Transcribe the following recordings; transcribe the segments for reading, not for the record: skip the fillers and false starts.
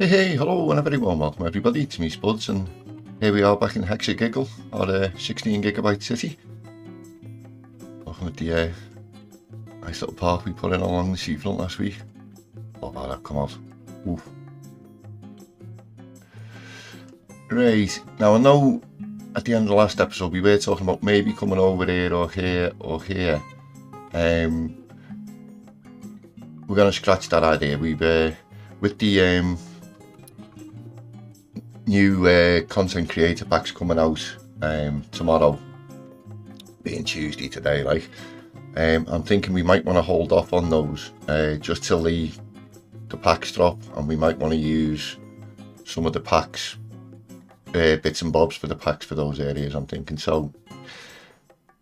Hey, hello and a very warm welcome everybody, it's me Spuds and here we are back in Hexagiggle, our 16 gigabyte city. Looking at the nice little park we put in along the seafront last week. Oh wow, that come out. Oof. Right, now I know at the end of the last episode we were talking about maybe coming over here or here or here. We're going to scratch that idea. We've with the new content creator packs coming out tomorrow, being Tuesday today, like I'm thinking we might want to hold off on those just till the packs drop, and we might want to use some of the packs bits and bobs for the packs for those areas, I'm thinking. So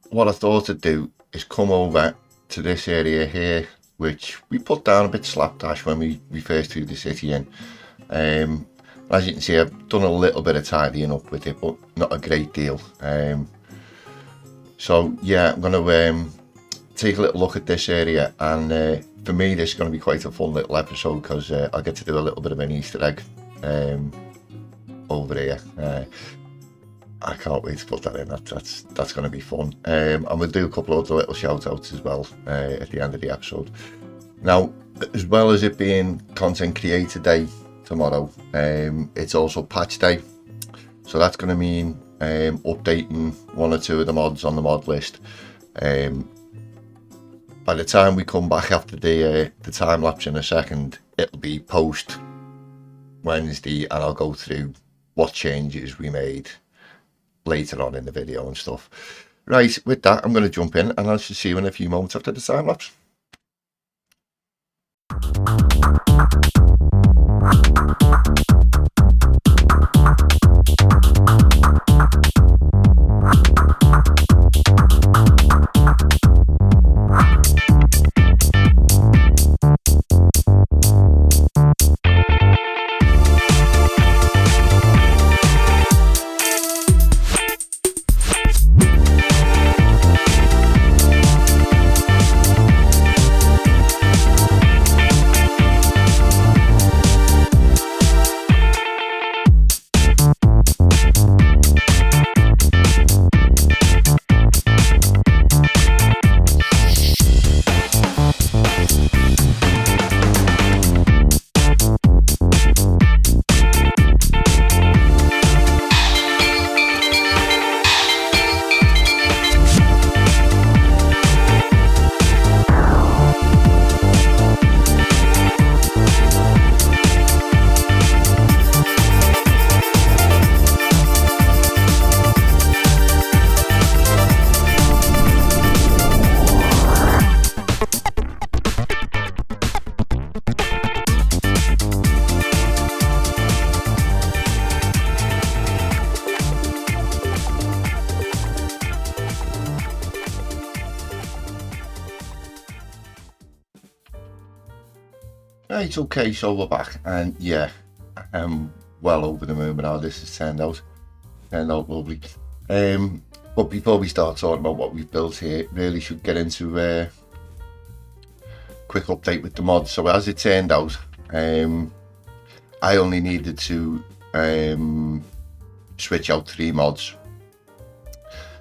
what I thought to do is come over to this area here, which we put down a bit slapdash when we first threw the city in. As you can see, I've done a little bit of tidying up with it, but not a great deal. So yeah, I'm going to take a little look at this area, and for me this is going to be quite a fun little episode because I'll get to do a little bit of an Easter egg over here. I can't wait to put that in. That's going to be fun. And we'll do a couple of other little shout outs as well at the end of the episode. Now, as well as it being Content Creator Day tomorrow, it's also Patch Day. So that's going to mean updating one or two of the mods on the mod list. By the time we come back after the time lapse in a second, it'll be post Wednesday, and I'll go through what changes we made later on in the video and stuff. Right, with that, I'm going to jump in, and I shall see you in a few moments after the time lapse. Right, okay, so we're back, and yeah, I'm well over the moon with how this has turned out. Lovely. But before we start talking about what we've built here, really should get into a quick update with the mods. So as it turned out, I only needed to switch out 3 mods.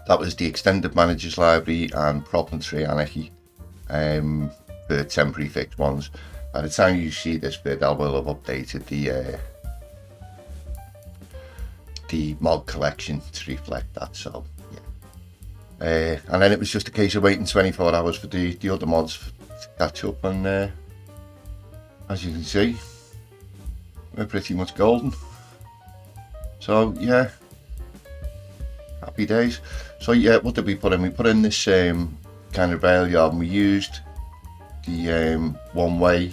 That was the Extended Managers Library and Prop and Tree Anarchy, the temporary fixed ones. By the time you see this vid, I will have updated the mod collection to reflect that. So yeah, and then it was just a case of waiting 24 hours for the other mods to catch up, and as you can see, we're pretty much golden. So yeah, happy days. So yeah, what did we put in? We put in this kind of rail yard, and we used the one-way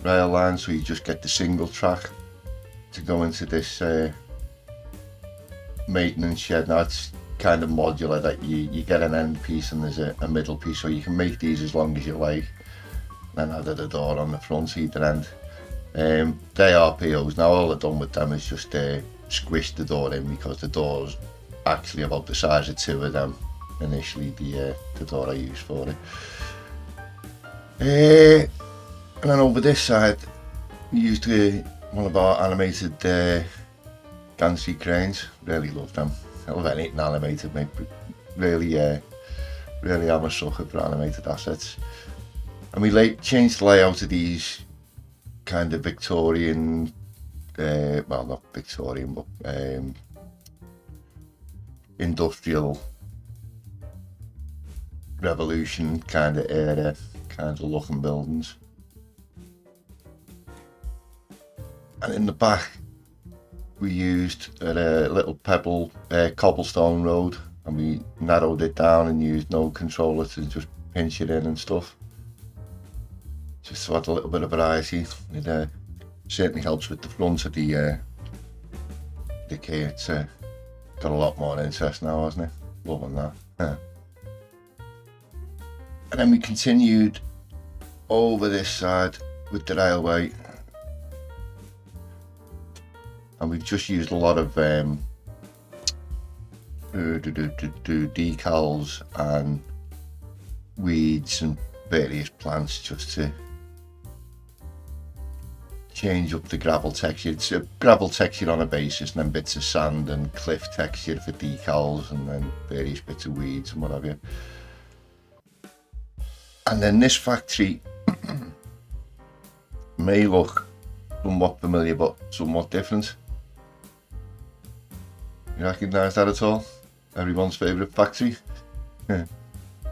rail line, so you just get the single track to go into this maintenance shed. Now it's kind of modular, that you get an end piece and there's a middle piece, so you can make these as long as you like, and then added a door on the front either end. They are POs. Now all I've done with them is just squish the door in, because the door's actually about the size of 2 of them initially, the door I used for it. And then over this side we used one of our animated Gansey cranes. Really love them. I love anything animated, mate. Really, really am a sucker for animated assets. And we changed the layout of these kind of Victorian, well, not Victorian, but industrial revolution kind of era, kind of looking buildings. And in the back, we used a little pebble cobblestone road, and we narrowed it down and used node controller to just pinch it in and stuff. Just to add a little bit of variety. It certainly helps with the front of the key. It's got a lot more interest now, hasn't it? Loving that. Yeah. And then we continued over this side with the railway, and we've just used a lot of decals and weeds and various plants just to change up the gravel texture. It's a gravel texture on a basis, and then bits of sand and cliff texture for decals, and then various bits of weeds and what have you. And then this factory may look somewhat familiar but somewhat different. You recognise that at all? Everyone's favourite factory? And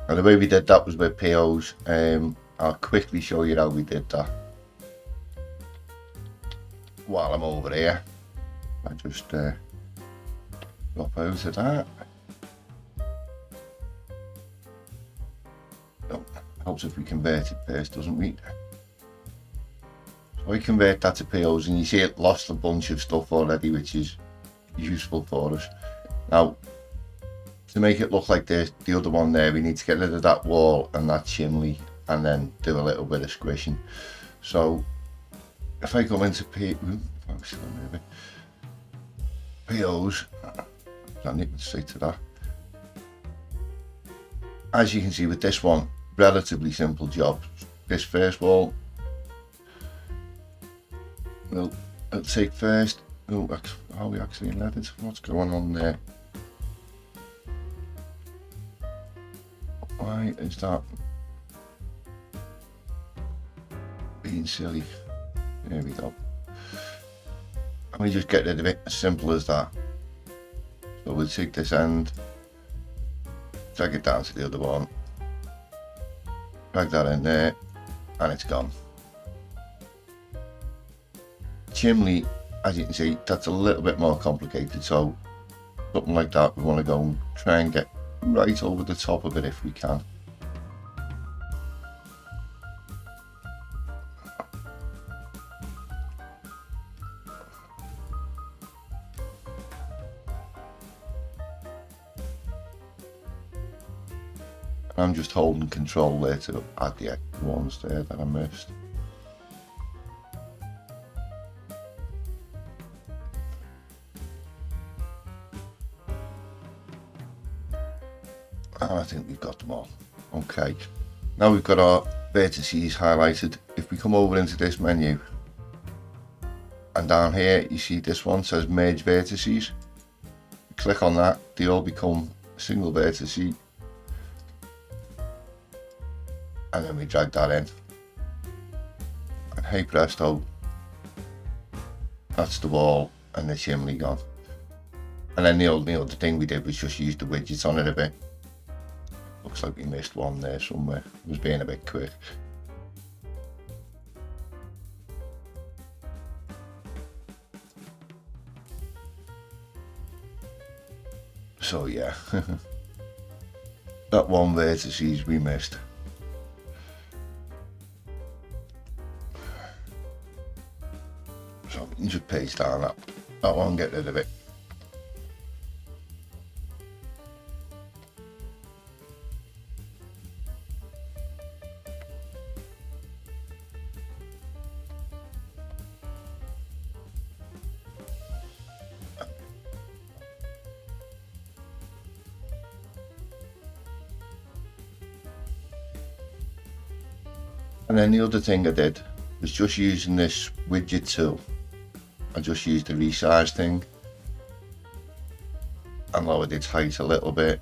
the way we did that was with POs. I'll quickly show you how we did that. While I'm over here, I just drop out of that. Oh, helps if we convert it first, doesn't we? So we convert that to POs, and you see it lost a bunch of stuff already, which is useful for us. Now, to make it look like the other one there, we need to get rid of that wall and that chimney, and then do a little bit of squishing. So if I go into POs, I need to stick to that. As you can see with this one, relatively simple job. This first wall, we'll take first. Oh, are we actually leaded? What's going on there? Why is that being silly? There we go. And we just get rid of it, as simple as that. So we'll take this end, drag it down to the other one, drag that in there, and it's gone. Chimney, as you can see, that's a little bit more complicated, so something like that we want to go and try and get right over the top of it if we can. I'm just holding control there to add the extra ones there that I missed. And I think we've got them all. Okay, now we've got our vertices highlighted. If we come over into this menu, and down here you see this one says merge vertices. Click on that, they all become a single vertice. And then we drag that in, and hey presto, that's the wall and the chimney gone. And then the only other thing we did was just use the widgets on it a bit. Looks like we missed one there somewhere. It was being a bit quick. So yeah, that one vertices we missed. So we can just paste down that one, get rid of it. And then the other thing I did was just using this widget tool I just used the resize thing and lowered its height a little bit,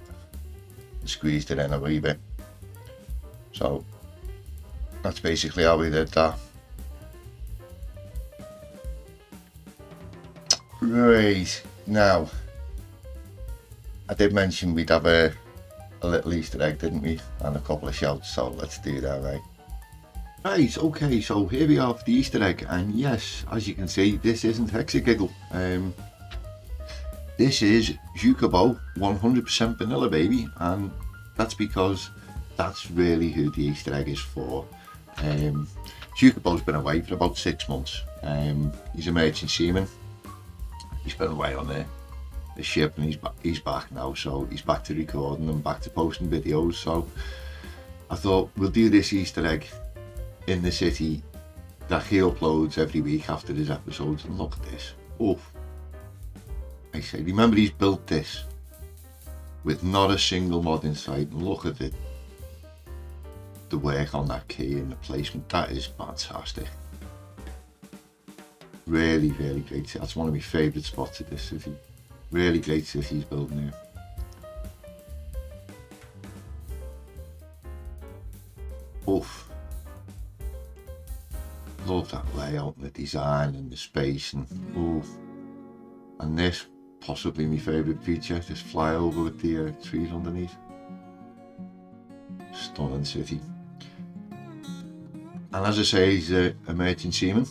squeezed it in a wee bit. So that's basically how we did that. Right, now I did mention we'd have a little Easter egg, didn't we, and a couple of shouts, so let's do that. Right, okay, so here we are for the Easter egg, and yes, as you can see, this isn't Hexagiggle. This is Xucaboa 100% vanilla, baby, and that's because that's really who the Easter egg is for. Xucaboa's been away for about 6 months. He's a merchant seaman. He's been away on the ship, and he's back now, so he's back to recording and back to posting videos. So I thought we'll do this Easter egg in the city that he uploads every week after his episodes, and look at this. Oh, I say, remember, he's built this with not a single mod in sight, and look at the work on that key and the placement. That is fantastic. Really, really great. That's one of my favourite spots of this city. Really great city he's building here. Oof. Love that layout and the design and the space, and oof. And this, possibly my favourite feature, this flyover with the trees underneath. Stunning city. And as I say, he's a merchant seaman.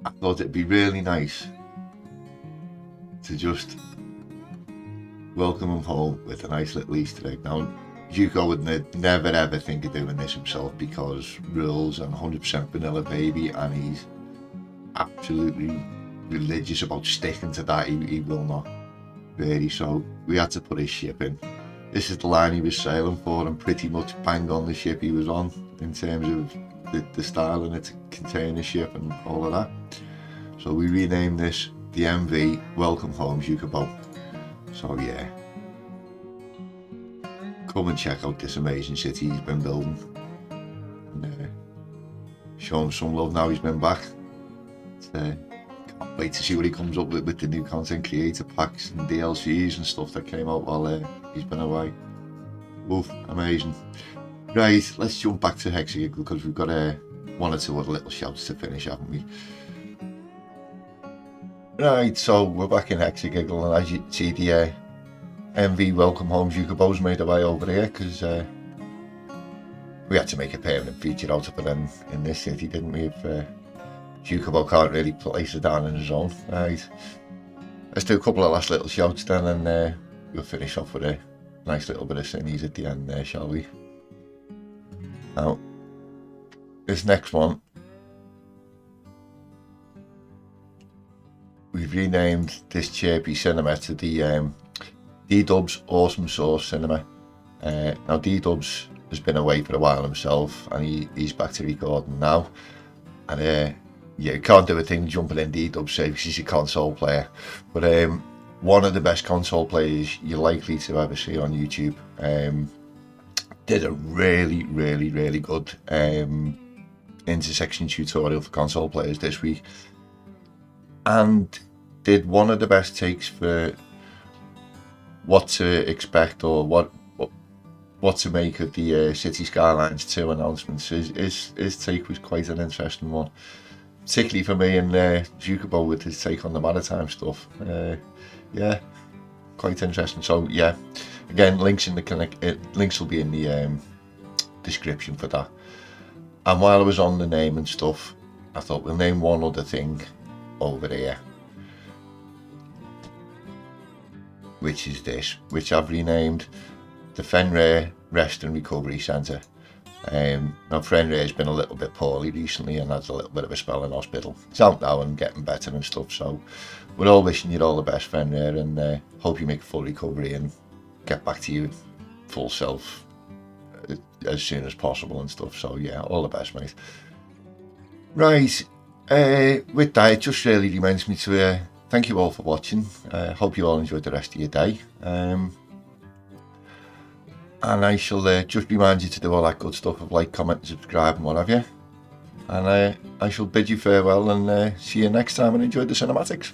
I thought it'd be really nice to just welcome him home with a nice little Easter egg. Now, Xuco would never ever think of doing this himself because rules and 100% vanilla, baby, and he's absolutely religious about sticking to that. He will not really, so we had to put his ship in. This is the line he was sailing for, and pretty much bang on the ship he was on in terms of the style, and it's a container ship and all of that. So we renamed this the MV Welcome Home Xucaboa. So yeah, come and check out this amazing city he's been building, and show him some love now he's been back. Can't wait to see what he comes up with the new content creator packs and DLCs and stuff that came out while he's been away. Oof, amazing. Right, let's jump back to Hexagiggle because we've got one or two other little shouts to finish, haven't we? Right, so we're back in Hexagiggle, and as you see, the MV Welcome Home Xucaboa's made away over here because we had to make a permanent feature out of it in this city, didn't we? If Xucaboa can't really place it down on his own. Right, let's do a couple of last little shouts then, and we'll finish off with a nice little bit of cinnies at the end there, shall we? Now, this next one, we've renamed this chirpy cinema to the DeDubs Awesome Sauce Cinema. Now, DeDubs has been away for a while himself, and he's back to recording now. And yeah, you can't do a thing jumping in DeDubs safe because he's a console player. But one of the best console players you're likely to ever see on YouTube. Did a really, really, really good intersection tutorial for console players this week, and did one of the best takes for what to expect or what to make of the City Skylines 2 announcements. His take was quite an interesting one, particularly for me, and Xucaboa with his take on the maritime stuff. Yeah, quite interesting. So yeah, again, links will be in the description for that. And while I was on the name and stuff, I thought we'll name one other thing over here, which is this, which I've renamed the Fenrir Rest and Recovery Centre. Now, Fenrir's been a little bit poorly recently and has a little bit of a spell in hospital. He's out now and getting better and stuff, so we're all wishing you all the best, Fenrir, and hope you make a full recovery and get back to your full self as soon as possible and stuff. So yeah, all the best, mate. Right, with that, it just really reminds me to thank you all for watching. Hope you all enjoyed the rest of your day, and I shall just remind you to do all that good stuff of like, comment, subscribe and what have you. And I shall bid you farewell and see you next time, and enjoy the cinematics.